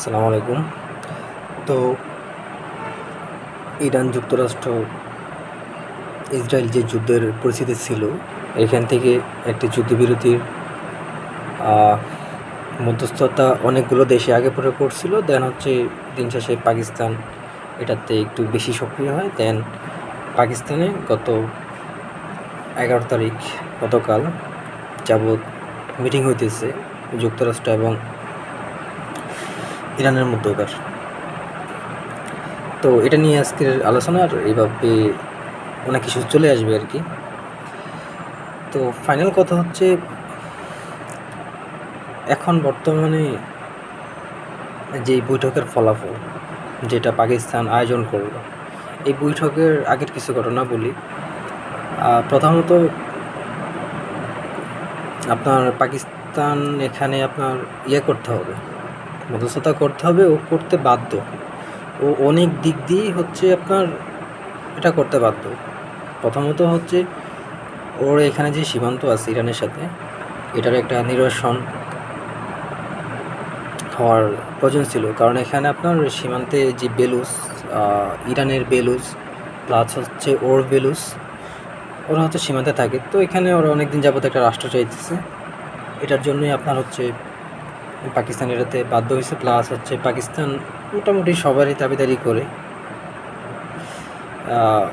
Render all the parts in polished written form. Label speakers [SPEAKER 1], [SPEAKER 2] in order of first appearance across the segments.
[SPEAKER 1] আসসালামু আলাইকুম। তো ইরান যুক্তরাষ্ট্র ইসরায়েল যে যুদ্ধের পরিস্থিতি ছিল, এখান থেকে একটি যুদ্ধবিরতির আহ, মধ্যস্থতা অনেকগুলো দেশে আগে পরে করছিল। দেন হচ্ছে দিন শেষে পাকিস্তান এটাতে একটু বেশি সক্রিয় হয়। দেন পাকিস্তানে গত 11 তারিখ গতকাল যাবৎ মিটিং হইতেছে যুক্তরাষ্ট্র এবং ইরানের মধ্যকার। তো এটা নিয়ে আজকের আলোচনার এইভাবে অনেক কিছু চলে আসবে আর কি। তো ফাইনাল কথা হচ্ছে, এখন বর্তমানে যে বৈঠকের ফলাফল যেটা পাকিস্তান আয়োজন করলো, এই বৈঠকের আগের কিছু ঘটনা বলি। প্রথমত আপনার পাকিস্তান এখানে আপনার করতে হবে, মধ্যস্থতা করতে হবে, ও করতে বাধ্য। ও অনেক দিক দিয়েই হচ্ছে আপনার এটা করতে বাধ্য। প্রথমত হচ্ছে ওর এখানে যে সীমান্ত আছে ইরানের সাথে, এটার একটা নিরসন হওয়ার প্রয়োজন ছিল। কারণ এখানে আপনার সীমান্তে যে বেলুস, ইরানের বেলুস প্লাস হচ্ছে ওর বেলুস, ওরা হচ্ছে সীমান্তে থাকে। তো এখানে ওরা অনেক দিন যাবত একটা রাষ্ট্র চাইতেছে। এটার জন্যই আপনার হচ্ছে পাকিস্তান এটাতে বাধ্য হয়েছে। প্লাস হচ্ছে পাকিস্তান মোটামুটি সবারই দাবিদারি করে।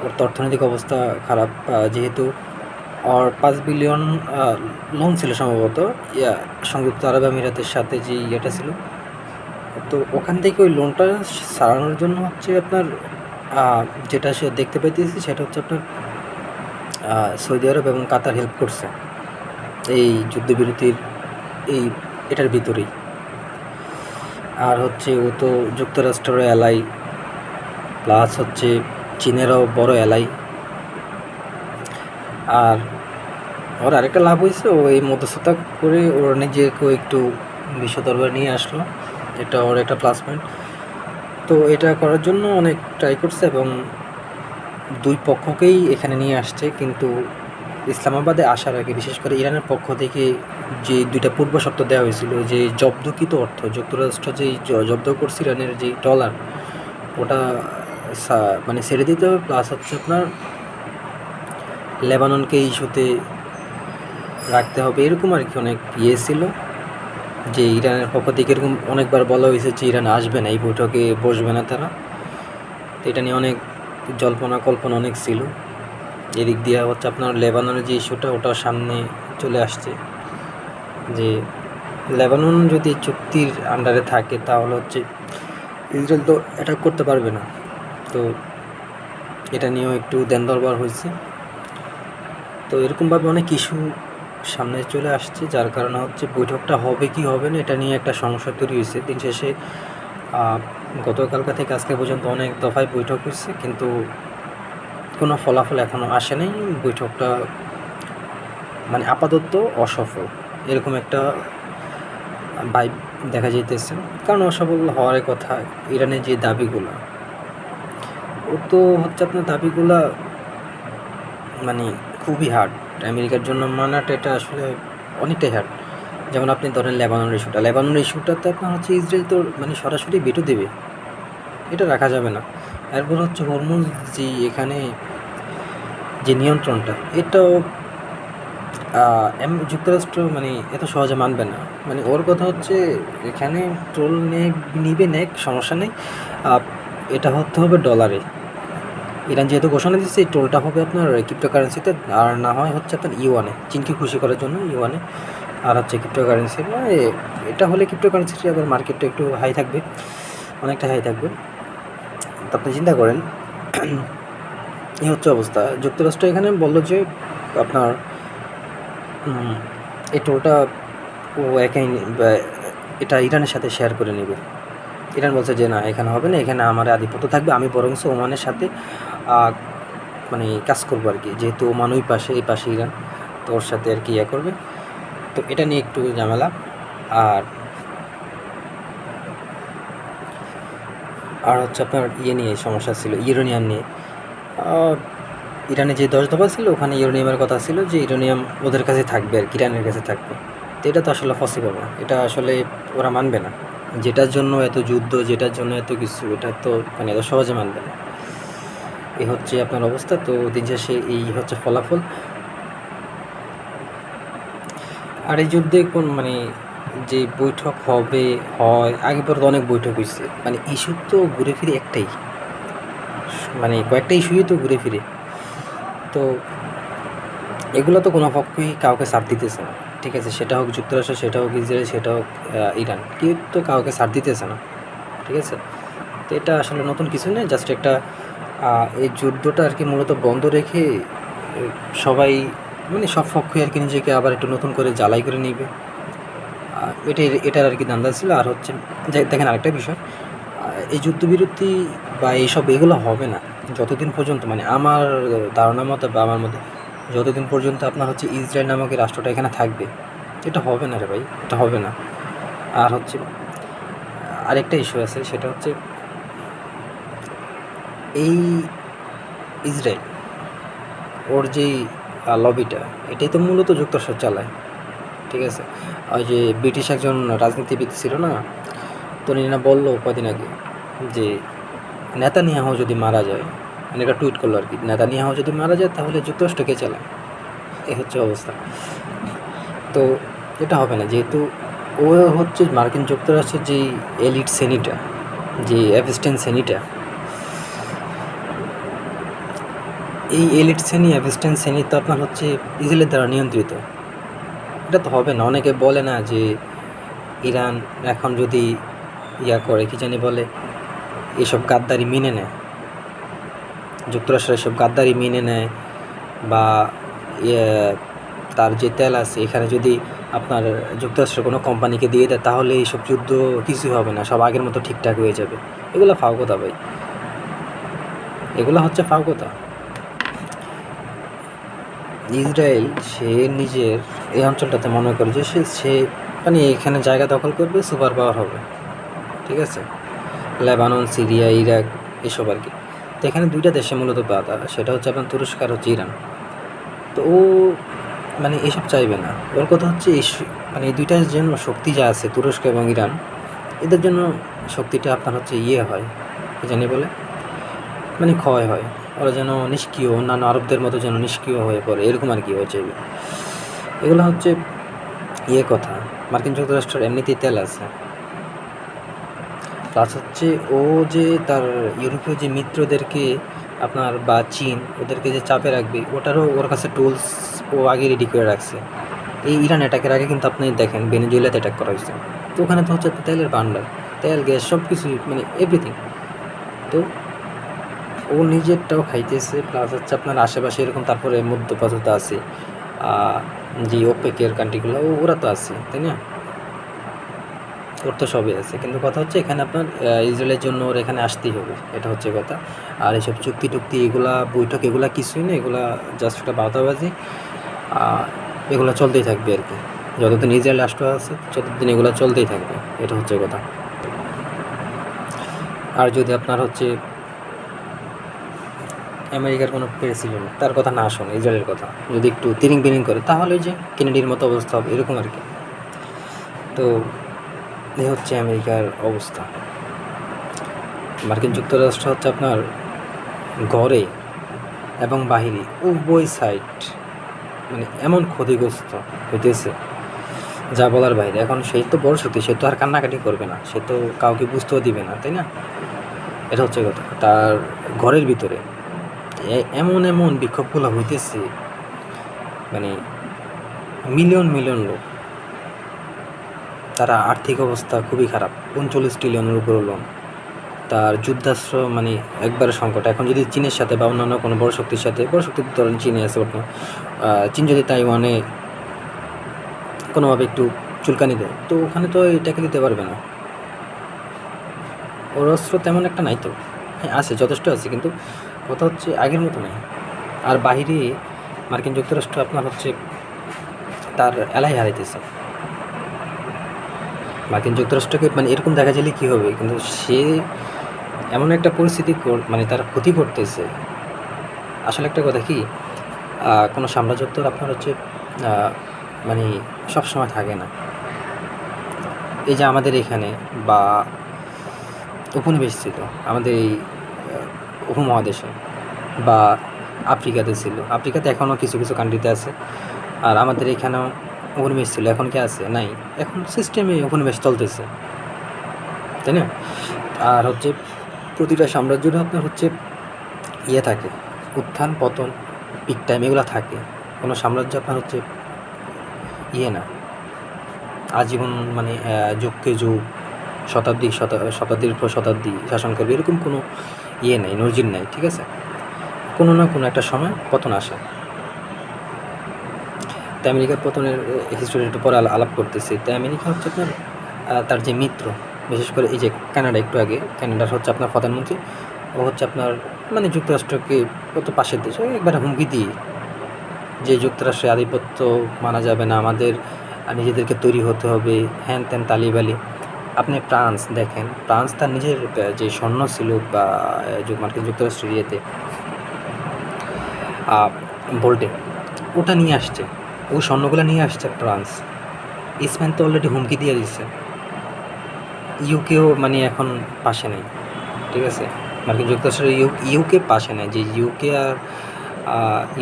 [SPEAKER 1] ওর তো অর্থনৈতিক অবস্থা খারাপ, যেহেতু আর 5 বিলিয়ন লোন ছিল সম্ভবত সংযুক্ত আরব আমিরাতের সাথে যে ইয়েটা ছিল। তো ওখান থেকে ওই লোনটা সারানোর জন্য হচ্ছে আপনার যেটা সে দেখতে পাইতেছি সেটা হচ্ছে আপনার সৌদি আরব এবং কাতার হেল্প করছে এই যুদ্ধবিরতির এটার ভিতরেই। আর হচ্ছে ও তো যুক্তরাষ্ট্রের এলাই, প্লাস হচ্ছে চীনেরও বড় এলাই। আর ওর আরেকটা লাভ হয়েছে, ও এই মধ্যস্থতা করে ওর নিজেকেও একটু বিশ্ব দরবারে নিয়ে আসলো। এটা ওর একটা প্লাস পয়েন্ট। তো এটা করার জন্য অনেক ট্রাই করছে এবং দুই পক্ষকেই এখানে নিয়ে আসছে। কিন্তু ইসলামাবাদে আসার আগে বিশেষ করে ইরানের পক্ষ থেকে যে দুইটা পূর্ব শর্ত দেওয়া হয়েছিল, যে জব্দকৃত অর্থ যুক্তরাষ্ট্র যেই জব্দ করছে ইরানের যেই ডলার, ওটা মানে ছেড়ে দিতে হবে। প্লাস হচ্ছে আপনার লেবাননকে ইস্যুতে রাখতে হবে, এরকম আর কি অনেক ছিল। যে ইরানের পক্ষ থেকে এরকম অনেকবার বলা হয়েছে যে ইরান আসবে না, এই বৈঠকে বসবে না তারা। তো এটা নিয়ে অনেক জল্পনা কল্পনা অনেক ছিল। এদিক দিয়ে হচ্ছে আপনার লেবাননের যে ইস্যুটা, ওটাও সামনে চলে আসছে যে লেবানন যদি চুক্তির আন্ডারে থাকে তাহলে হচ্ছে ইসরায়েল তো অ্যাটাক করতে পারবে না। তো এটা নিয়েও একটু দেন দরবার হয়েছে। তো এরকমভাবে অনেক ইস্যু সামনে চলে আসছে, যার কারণে হচ্ছে বৈঠকটা হবে কি হবে না এটা নিয়ে একটা সমস্যা তৈরি হয়েছে। দিন শেষে গতকালকা থেকে আজকে পর্যন্ত অনেক দফায় বৈঠক হয়েছে, কিন্তু কোনো ফলাফল এখনও আসে নাই। বৈঠকটা মানে আপাতত অসফল, এরকম একটা ভাইব দেখা যাইতেছে। কারণ অসফল হওয়ার কথা, ইরানের যে দাবিগুলো, ও তো হচ্ছে আপনার দাবিগুলা মানে খুবই হার্ড। আমেরিকার জন্য মানাটা এটা আসলে অনেকটাই হার্ড। যেমন আপনি ধরেন লেবাননের ইস্যুটাতে আপনার হচ্ছে ইসরায়েল তো মানে সরাসরি ভেটো দেবে, এটা রাখা যাবে না। এরপর হচ্ছে হরমুজ যে এখানে যে নিয়ন্ত্রণটা, এটাও যুক্তরাষ্ট্র মানে এত সহজে মানবে না। মানে ওর কথা হচ্ছে এখানে টোল নিবে নেক, সমস্যা নেই, এটা হতে হবে ডলারে। ইরান যেহেতু ঘোষণা দিচ্ছে এই টোলটা হবে আপনার ক্রিপ্টোকারেন্সিতে, আর না হয় হচ্ছে আপনার ইউয়ানে, চীনকে খুশি করার জন্য ইউয়ানে, আর হচ্ছে ক্রিপ্টোকারেন্সি। মানে এটা হলে ক্রিপ্টোকারেন্সিটা আবার মার্কেটটা একটু হাই থাকবে, অনেকটা হাই থাকবে। তো আপনি চিন্তা করেন এই হচ্ছে অবস্থা। যুক্তরাষ্ট্র এখানে বললো যে আপনার এই টোলটা ও এটা ইরানের সাথে শেয়ার করে নেবে। ইরান বলছে যে না, এখানে হবে না, এখানে আমার আধিপত্য থাকবে, আমি বরংস ওমানের সাথে মানে কাজ করবো আর কি, যেহেতু ওমান ওই পাশে, এই পাশে ইরান, তো ওর সাথে আর কি করবে। তো এটা নিয়ে একটু ঝামেলা। আর হচ্ছে আপনার নিয়ে সমস্যা ছিল, ইউরেনিয়াম নিয়ে। ইরানে যে 10 দফা ছিল, ওখানে ইউরেনিয়ামের কথা ছিল যে ইউরেনিয়াম ওদের কাছে থাকবে আর কি, ইরানের কাছে থাকবে। তো এটা তো আসলে পসিবল না, এটা আসলে ওরা মানবে না। যেটার জন্য এত যুদ্ধ, যেটার জন্য এত কিছু, এটা তো মানে এত সহজে মানবে না। এই হচ্ছে আপনার অবস্থা। তো দিন শেষে এই হচ্ছে ফলাফল। আর এই যুদ্ধে কোন মানে যে বৈঠক হবে হয় আগে পরে তো অনেক বৈঠক হয়েছে, মানে ইস্যু তো ঘুরে ফিরে একটাই, মানে কয়েকটা ইস্যুই তো ঘুরে ফিরে। তো এগুলো তো কোনো পক্ষই কাউকে ছাড় দিতেছে না, ঠিক আছে? সেটা হোক যুক্তরাষ্ট্র, সেটা হোক ইসরায়েল, সেটা হোক ইরান, কেউ তো কাউকে ছাড় দিতেছে না, ঠিক আছে? তো এটা আসলে নতুন কিছু নয়, জাস্ট একটা এই যুদ্ধটা আর কি মূলত বন্ধ রেখে সবাই মানে সব পক্ষই আর কি নিজেকে আবার একটু নতুন করে জ্বালাই করে নিবে, এটার আর কি ধান্দা ছিল। আর হচ্ছে যে দেখেন আরেকটা বিষয়, এই যুদ্ধবিরতি বা এইসব এগুলো হবে না যতদিন পর্যন্ত মানে আমার ধারণা মতো বা আমার মতে যতদিন পর্যন্ত আপনার হচ্ছে ইসরায়েল নামক এই রাষ্ট্রটা এখানে থাকবে, এটা হবে না রে ভাই, এটা হবে না। আর হচ্ছে আরেকটা ইস্যু আছে, সেটা হচ্ছে এই ইসরায়েল ওর যেই লবিটা, এটাই তো মূলত যুক্তরাষ্ট্র চালায়, ঠিক আছে? ওই যে ব্রিটিশ একজন রাজনীতিবিদ ছিল না, তো না বললো কদিন আগে যে নেতানিয়াহু যদি মারা যায়, মানে এটা টুইট করলো আর কি, নেতানিয়াহু যদি মারা যায় তাহলে যুক্তরাষ্ট্রকে চালায়, এ হচ্ছে অবস্থা। তো এটা হবে না, যেহেতু ও হচ্ছে মার্কিন যুক্তরাষ্ট্রের যেই এলিট শ্রেণীটা, যে অ্যাভিস্টেন শ্রেণীটা, এই এলিট শ্রেণী অ্যাভিস্টেন শ্রেণী তো আপনার হচ্ছে ইসরায়েলের দ্বারা নিয়ন্ত্রিত। এটা তো হবে না। অনেকে বলে না যে ইরান এখন যদি করে কি জানি বলে, এসব গাদ্দারি মেনে নেয়, যুক্তরাষ্ট্র এসব গাদ্দারি মেনে নেয়, বা তার যে তেল আছে এখানে যদি আপনার যুক্তরাষ্ট্রের কোনো কোম্পানিকে দিয়ে দেয়, তাহলে এইসব যুদ্ধ কিছুই হবে না, সব আগের মতো ঠিকঠাক হয়ে যাবে। এগুলো ফাও কথা ভাই, এগুলো হচ্ছে ফাও কথা। ইসরায়েল সে নিজের এই অঞ্চলটাতে মনে করে যে সে মানে এখানে জায়গা দখল করবে, সুপার পাওয়ার হবে, ঠিক আছে? লেবানন, সিরিয়া, ইরাক, এসব আর কি। তো এখানে দুইটা দেশে মূলত বাধা, সেটা হচ্ছে আপনার তুরস্ক আর হচ্ছে ইরান। তো ও মানে এসব চাইবে না। ওর কথা হচ্ছে মানে এই দুইটার জন্য শক্তি যা আছে, তুরস্ক এবং ইরান, এদের জন্য শক্তিটা আপনার হচ্ছে হয়, কি জানি বলে, মানে ক্ষয় হয়। ওরা যেন নিষ্ক্রিয়, অন্যান্য আরবদের মতো যেন নিষ্ক্রিয় হয়ে পড়ে, এরকম আর কি হয়ে যাবে। এগুলো হচ্ছে কথা। মার্কিন যুক্তরাষ্ট্রের এমনিতেই তেল আছে, প্লাস হচ্ছে ও যে তার ইউরোপীয় যে মিত্রদেরকে আপনার বা চীন ওদেরকে যে চাপে রাখবে, ওটারও ওর কাছে টুলস ও আগে রেডি করে রাখছে। এই ইরান অ্যাটাকের আগে কিন্তু আপনি দেখেন ভেনেজুয়েলাতে অ্যাটাক করা হয়েছে, তো ওখানে তো হচ্ছে তেলের ভান্ডার, তেল গ্যাস সব কিছুই মানে এভরিথিং। তো ও নিজেরটাও খাইতেছে, প্লাস হচ্ছে আপনার আশেপাশে এরকম, তারপরে মধ্যপ্রাচ্য তো আছে, যে ওপেকের কান্ট্রিগুলো ওরা তো আছে, তাই না? ওর তো সবই আছে, কিন্তু কথা হচ্ছে এখানে আপনার ইসরায়েলের জন্য ওর এখানে আসতেই হবে, এটা হচ্ছে কথা। আর এসব চুক্তি টুক্তি এগুলা বৈঠক এগুলা কিছুই না, এগুলা জাস্ট একটা বাতাবাজি, এগুলো চলতেই থাকবে আর কি। যতদিন ইসরায়েল রাষ্ট্র আছে ততদিন এগুলো চলতেই থাকবে, এটা হচ্ছে কথা। আর যদি আপনার হচ্ছে আমেরিকার কোনো প্রেসিডেন্ট তার কথা না শোনে, ইসরায়েলের কথা যদি একটু তিরিং বিরিং করে, তাহলে যে কেনেডির মতো অবস্থা হবে, এরকম আর কি। তো এই হচ্ছে আমেরিকার অবস্থা। মার্কিন যুক্তরাষ্ট্র হচ্ছে আপনার ঘরে এবং বাহিরে উভয় সাইড মানে এমন ক্ষতিগ্রস্ত হইতেছে যা বলার বাইরে। এখন সেই তো বড় শক্তি, সে তো আর কান্নাকাটি করবে না, সে তো কাউকে বুঝতেও দিবে না, তাই না? এটা হচ্ছে কথা। তার ঘরের ভিতরে এমন এমন বিক্ষোভগুলো হইতেছে, মানে মিলিয়ন মিলিয়ন লোক, তারা আর্থিক অবস্থা খুবই খারাপ, 39 ট্রিলিয়নের উপর লোন, তার যুদ্ধাস্ত্র মানে একবারে সংকট। এখন যদি চীনের সাথে বা অন্যান্য কোনো বড় শক্তির সাথে, বড় শক্তির ধরেন চীনে আছে বর্তমান, চীন যদি তাইওয়ানে কোনোভাবে একটু চুলকানি দেয়, তো ওখানে তো এটাকে দিতে পারবে না, ওর অস্ত্র তেমন একটা নাই তো। হ্যাঁ আছে, যথেষ্ট আছে, কিন্তু কথা হচ্ছে আগের মতো নাই। আর বাহিরে মার্কিন যুক্তরাষ্ট্র আপনার হচ্ছে তার এলাই হারাইতেছে। মার্কিন যুক্তরাষ্ট্রকে মানে এরকম দেখা গেলে কী হবে, কিন্তু সে এমন একটা পরিস্থিতি মানে তার ক্ষতি করতেছে। আসলে একটা কথা কি, কোনো সাম্রাজ্যত্ব আপনার হচ্ছে মানে সব সময় থাকে না। এই যে আমাদের এখানে বা উপনিবেশ ছিল আমাদের এই উপমহাদেশে বা আফ্রিকাতে ছিল, আফ্রিকাতে এখনও কিছু কিছু কান্ট্রিতে আছে, আর আমাদের এখানেও উপনিবেশ ছিল, এখন কি আছে? নাই। এখন সিস্টেমে উপনিবেশ চলতেছে, তাই না? আর হচ্ছে প্রতিটা সাম্রাজ্যের আপনার হচ্ছে ইয়ে থাকে, উত্থান পতন, পিক টাইম এগুলো থাকে। কোনো সাম্রাজ্য আপনার হচ্ছে ইয়ে না আজীবন, মানে যুগকে যুগ, শতাব্দীর পর শতাব্দী শাসন করবে এরকম কোনো ইয়ে নেই, নজির নাই, ঠিক আছে? কোনো না কোনো একটা সময় পতন আসে। তো আমেরিকার পতনের হিস্টোরি একটু পরে আলাপ করতেছি। তো আমেরিকা হচ্ছে আপনার তার যে মিত্র, বিশেষ করে এই যে কানাডা, একটু আগে কানাডার হচ্ছে আপনার প্রধানমন্ত্রী, ও হচ্ছে আপনার মানে যুক্তরাষ্ট্রকে কত পাশের দেশ, একবারে হুমকি দিয়ে যে যুক্তরাষ্ট্রের আধিপত্য মানা যাবে না, আমাদের নিজেদেরকে তৈরি হতে হবে, হ্যান ত্যান তালিবালি। আপনি ফ্রান্স দেখেন, ফ্রান্স তার নিজের যে স্বর্ণ ছিল বা মার্কিন যুক্তরাষ্ট্রের ইয়েতে বোল্টে, ওটা নিয়ে আসছে, ওই স্বর্ণগুলো নিয়ে আসছে ফ্রান্স। স্পেন তো অলরেডি হুমকি দিয়ে দিচ্ছে। ইউকেও মানে এখন পাশে নেই, ঠিক আছে? মার্কিন যুক্তরাষ্ট্রের ইউকে পাশে নেই, যে ইউকে আর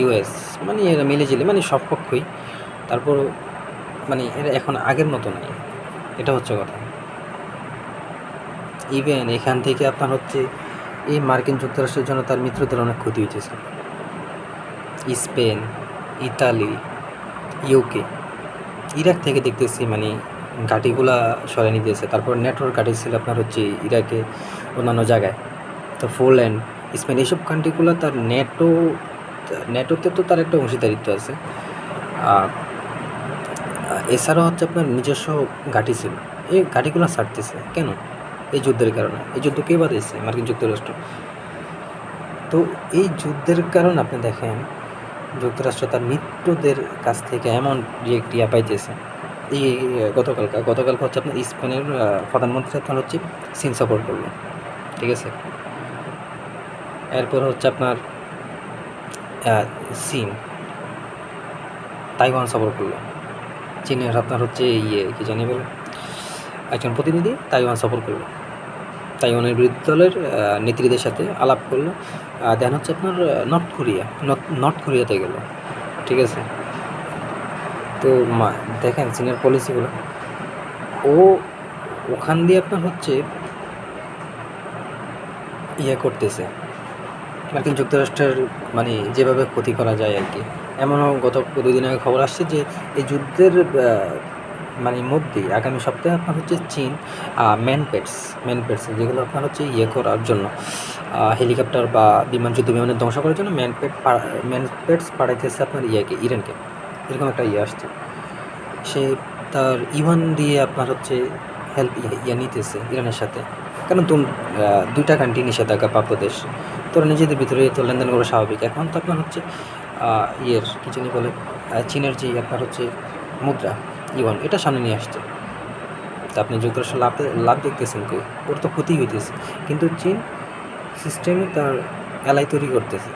[SPEAKER 1] ইউএস মানে এরা মিলেঝিলে মানে সব পক্ষই, তারপর মানে এরা এখন আগের মতো নাই, এটা হচ্ছে কথা। ইভেন এখান থেকে আপনার হচ্ছে এই মার্কিন যুক্তরাষ্ট্রের জন্য তার মিত্রদের অনেক ক্ষতি হয়েছে। স্পেন, ইতালি, ইউকে, ইরাক থেকে দেখতেছি মানে ঘাঁটিগুলা সরাই নিতেছে। তারপর নেটওয়ার্ক ঘাঁটি ছিল আপনার হচ্ছে ইরাকে, অন্যান্য জায়গায়। তো পোল্যান্ড, স্পেন, এইসব কান্ট্রিগুলো তার নেটোতে তো তার একটা অংশীদারিত্ব আছে। এছাড়াও হচ্ছে আপনার নিজস্ব ঘাঁটি ছিল, এই ঘাঁটিগুলো ছাড়তেছে কেন? এই যুদ্ধের কারণে। এই যুদ্ধ কে বাঁধাইছে? মার্কিন যুক্তরাষ্ট্র। তো এই যুদ্ধের কারণে আপনি দেখেন যুক্তরাষ্ট্র তার মিত্রদের কাছ থেকে এমন রিয়া পাইতেছে। এই গতকালকে হচ্ছে আপনার স্পেনের প্রধানমন্ত্রী আপনার হচ্ছে চীন সফর করলো, ঠিক আছে? এরপর হচ্ছে আপনার চীন তাইওয়ান সফর করলো। চীনের আপনার হচ্ছে কি জানি বলে একজন প্রতিনিধি তাইওয়ান সফর করলো, তাইওয়ানের বিরোধী দলের নেত্রীদের সাথে আলাপ করলো। দেন হচ্ছে আপনার নর্থ কোরিয়াতে গেল, ঠিক আছে? তো দেখেন চীনের পলিসিগুলো, ওখান দিয়ে আপনার হচ্ছে করতেছে মার্কিন যুক্তরাষ্ট্রের মানে যেভাবে ক্ষতি করা যায় আর কি। এমনও গত 2 দিন আগে খবর আসছে যে এই যুদ্ধের মানে মধ্যেই আগামী সপ্তাহে আপনার হচ্ছে চীন ম্যানপেটস যেগুলো আপনার হচ্ছে করার জন্য হেলিকপ্টার বা বিমানের ধ্বংস করার জন্য ম্যানপেটস পাঠাইতেছে আপনার ইরানকে, এরকম একটা আসছে। সে তার ইউয়ান দিয়ে আপনার হচ্ছে হেল্প নিতেছে ইরানের সাথে। কারণ দুইটা কান্ট্রি নিষেধাজ্ঞা প্রাপ্ত দেশ, তোরা নিজেদের ভিতরে তো লেনদেন করা স্বাভাবিক। এখন তো আপনার হচ্ছে কি জানি বলে চীনের যে আপনার হচ্ছে মুদ্রা ইউয়ান, এটা সামনে নিয়ে আসছে। তা আপনি যুক্তরাষ্ট্র লাভ দেখতেছেন কেউ, ওর তো ক্ষতি হইতেছে। কিন্তু চীন সিস্টেমে তার এলাই তৈরি করতেছে।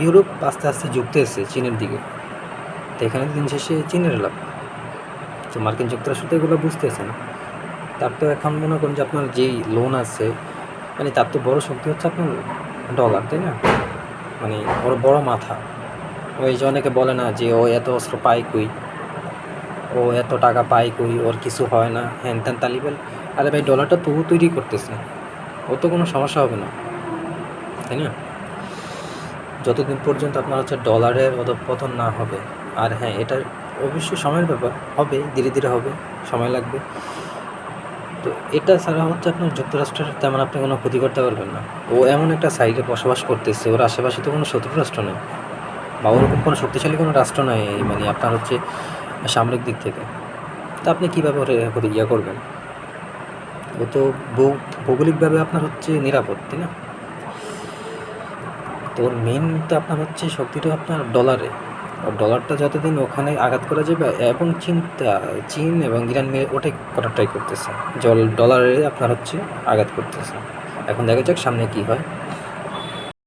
[SPEAKER 1] ইউরোপ আস্তে আস্তে যুক্ত এসেছে চীনের দিকে, তো এখানে দিন শেষে চীনের লাভ। তো মার্কিন যুক্তরাষ্ট্র তো এগুলো বুঝতেছে না। তার তো এখন মনে করেন যে আপনার যেই লোন আছে, মানে তার তো বড় শক্তি হচ্ছে আপনার ডলার, তাই না? মানে ওর বড় মাথা। ওই যে অনেকে বলে না যে ও এত অস্ত্র পায় কই, ও এত টাকা পায় কই, ওর কিছু হয় না, হ্যান ত্যান তালিবেল। আরে ভাই, ডলারটা তবু তৈরি করতেছে, ও তো কোনো সমস্যা হবে না, তাই না? যতদিন পর্যন্ত আপনার হচ্ছে ডলারের অধঃপতন না হবে। আর হ্যাঁ, এটা অবশ্যই সময়ের ব্যাপার, হবে, ধীরে ধীরে হবে, সময় লাগবে। তো এটা ছাড়া হচ্ছে আপনার যুক্তরাষ্ট্রের তেমন আপনি কোনো ক্ষতি করতে পারবেন না। ও এমন একটা সাইডে বসবাস করতেছে, ওর আশেপাশে তো কোনো শত্রু রাষ্ট্র নেই বা ওরকম কোনো শক্তিশালী কোনো রাষ্ট্র নয় মানে আপনার হচ্ছে সামরিক দিক থেকে। তা আপনি কীভাবে ওরে করবেন? ও তো ভৌগোলিকভাবে আপনার হচ্ছে নিরাপদ, তাই না? তো ওর মেন তো আপনার হচ্ছে শক্তিটা আপনার ডলারে। আর ডলারটা যতদিন ওখানে আঘাত করা যাবে, এবং চীন এবং ইরান ওটাই করার ট্রাই করতেছে, ডলারে আপনার হচ্ছে আঘাত করতেছে। এখন দেখা যাক সামনে কী হয়।